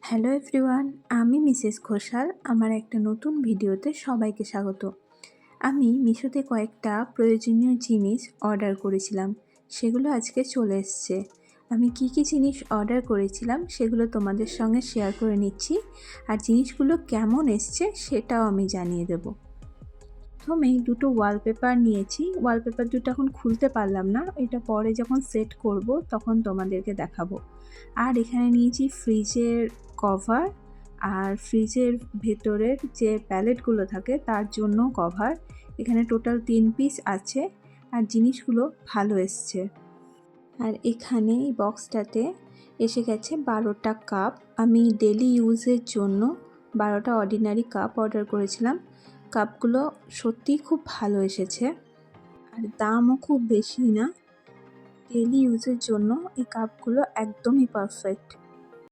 Hello everyone, আমি Mrs Ghoshal. আমার একটা নতুন ভিডিওতে সবাইকে স্বাগত। আমি মিশোতে কয়েকটা প্রয়োজনীয় জিনিস অর্ডার করেছিলাম, সেগুলো আজকে চলে এসছে। আমি কি কি জিনিস অর্ডার করেছিলাম সেগুলো তোমাদের সঙ্গে শেয়ার করে নিচ্ছি, আর জিনিসগুলো কেমন এসছে সেটাও আমি জানিয়ে দেবো। প্রথমেই দুটো ওয়ালপেপার নিয়েছি। ওয়ালপেপার দুটো এখন খুলতে পারলাম না, এটা পরে যখন সেট করব তখন তোমাদেরকে দেখাবো। আর এখানে নিয়েছি ফ্রিজের কভার, আর ফ্রিজের ভেতরের যে প্যালেটগুলো থাকে তার জন্য কভার। এখানে টোটাল 3 পিস আছে, আর জিনিসগুলো ভালো এসছে। আর এখানে এই বক্সটাতে এসে গেছে 12টা কাপ। আমি ডেলি ইউজের জন্য 12টা অর্ডিনারি কাপ অর্ডার করেছিলাম। কাপগুলো সত্যিই খুব ভালো এসেছে, আর দামও খুব বেশি না। ডেলি ইউজের জন্য এই কাপগুলো একদমই পারফেক্ট।